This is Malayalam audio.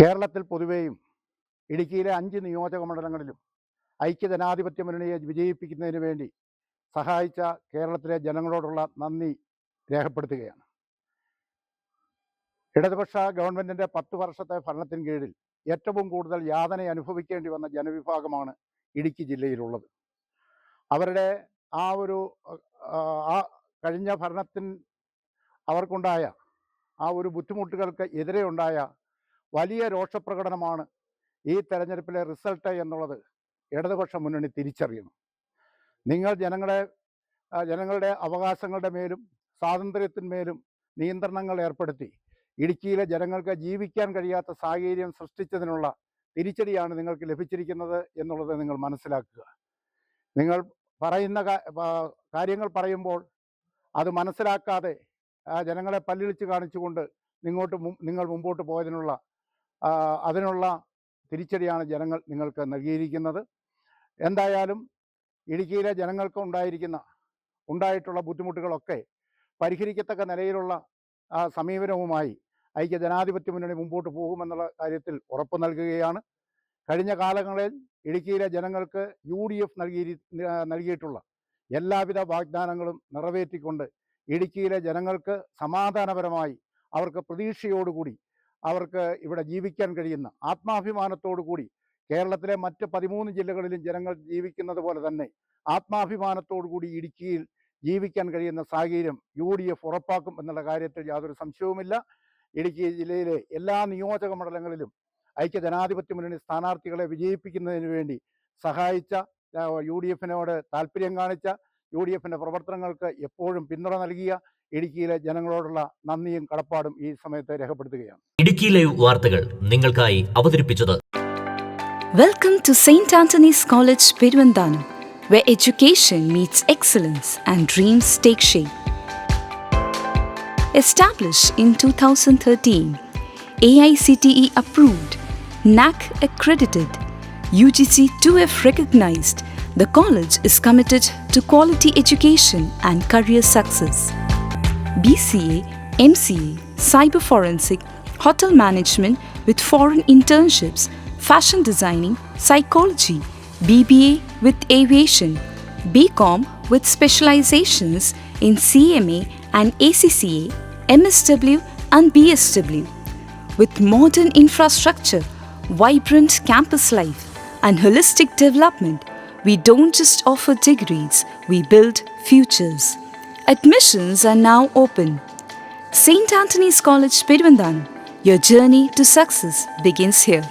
കേരളത്തിൽ പൊതുവെയും ഇടുക്കിയിലെ 5 നിയോജക മണ്ഡലങ്ങളിലും ഐക്യജനാധിപത്യ മുന്നണിയെ വിജയിപ്പിക്കുന്നതിന് വേണ്ടി സഹായിച്ച കേരളത്തിലെ ജനങ്ങളോടുള്ള നന്ദി രേഖപ്പെടുത്തുകയാണ്. ഇടതുപക്ഷ ഗവൺമെൻറ്റിൻ്റെ 10 വർഷത്തെ ഭരണത്തിന് കീഴിൽ ഏറ്റവും കൂടുതൽ യാതന അനുഭവിക്കേണ്ടി വന്ന ജനവിഭാഗമാണ് ഇടുക്കി ജില്ലയിലുള്ളത്. അവരുടെ കഴിഞ്ഞ ഭരണത്തിൽ അവർക്കുണ്ടായ ഒരു ബുദ്ധിമുട്ടുകൾക്ക് എതിരെ ഉണ്ടായ വലിയ രോഷപ്രകടനമാണ് ഈ തെരഞ്ഞെടുപ്പിലെ റിസൾട്ട് എന്നുള്ളത് ഇടതുപക്ഷ മുന്നണി തിരിച്ചറിയുന്നു. നിങ്ങൾ ജനങ്ങളുടെ അവകാശങ്ങളുടെ മേലും സ്വാതന്ത്ര്യത്തിന്മേലും നിയന്ത്രണങ്ങൾ ഏർപ്പെടുത്തി ഇടുക്കിയിലെ ജനങ്ങൾക്ക് ജീവിക്കാൻ കഴിയാത്ത സാഹചര്യം സൃഷ്ടിച്ചതിനുള്ള തിരിച്ചടിയാണ് നിങ്ങൾക്ക് ലഭിച്ചിരിക്കുന്നത് എന്നുള്ളത് നിങ്ങൾ മനസ്സിലാക്കുക. നിങ്ങൾ പറയുന്ന കാര്യങ്ങൾ പറയുമ്പോൾ അത് മനസ്സിലാക്കാതെ ജനങ്ങളെ പല്ലിളിച്ച് കാണിച്ചുകൊണ്ട് നിങ്ങൾ മുമ്പോട്ട് പോയതിനുള്ള അതിനുള്ള തിരിച്ചടിയാണ് ജനങ്ങൾ നിങ്ങൾക്ക് നൽകിയിരിക്കുന്നത്. എന്തായാലും ഇടുക്കിയിലെ ജനങ്ങൾക്ക് ഉണ്ടായിട്ടുള്ള ബുദ്ധിമുട്ടുകളൊക്കെ പരിഹരിക്കത്തക്ക നിലയിലുള്ള സമീപനവുമായി ഐക്യജനാധിപത്യ മുന്നണി മുമ്പോട്ട് പോകുമെന്നുള്ള കാര്യത്തിൽ ഉറപ്പ് നൽകുകയാണ്. കഴിഞ്ഞ കാലങ്ങളിൽ ഇടുക്കിയിലെ ജനങ്ങൾക്ക് UDF നൽകിയിട്ടുള്ള എല്ലാവിധ വാഗ്ദാനങ്ങളും നിറവേറ്റിക്കൊണ്ട് ഇടുക്കിയിലെ ജനങ്ങൾക്ക് സമാധാനപരമായി അവർക്ക് പ്രതീക്ഷയോടുകൂടി അവർക്ക് ഇവിടെ ജീവിക്കാൻ കഴിയുന്ന ആത്മാഭിമാനത്തോടു കൂടി കേരളത്തിലെ മറ്റ് 13 ജില്ലകളിലും ജനങ്ങൾ ജീവിക്കുന്നത് പോലെ തന്നെ ആത്മാഭിമാനത്തോടു കൂടി ഇടുക്കിയിൽ ജീവിക്കാൻ കഴിയുന്ന സാഹചര്യം UDF ഉറപ്പാക്കും എന്നുള്ള കാര്യത്തിൽ യാതൊരു സംശയവുമില്ല. ഇടുക്കി ജില്ലയിലെ എല്ലാ നിയോജക മണ്ഡലങ്ങളിലും ഐക്യജനാധിപത്യ മുന്നണി സ്ഥാനാർത്ഥികളെ വിജയിപ്പിക്കുന്നതിന് വേണ്ടി സഹായിച്ച UDFനോട് താല്പര്യം കാണിച്ച UDFൻ്റെ പ്രവർത്തനങ്ങൾക്ക് എപ്പോഴും പിന്തുണ നൽകിയ ഇടുക്കിയിലെ ജനങ്ങളോടുള്ള നന്ദിയും കടപ്പാടും ഈ സമയത്ത് രേഖപ്പെടുത്തുകയാണ്. ഇടുക്കി ലൈവ് വാർത്തകൾ നിങ്ങൾക്കായി അവതരിപ്പിച്ചത്. Welcome to St. Anthony's College, Peruvanthanam, where education meets excellence and dreams take shape. Established in 2013, AICTE approved, NAC accredited, UGC 2F recognized, the college is committed to quality education and career success. BCA, MCA, Cyber Forensic, Hotel Management with foreign internships, Fashion Designing, Psychology, BBA with Aviation, BCom with specializations in CMA and ACCA, MSW and BSW. With modern infrastructure, vibrant campus life and holistic development, we don't just offer degrees, we build futures. Admissions are now open. St. Anthony's College, Peruvanthanam. Your journey to success begins here.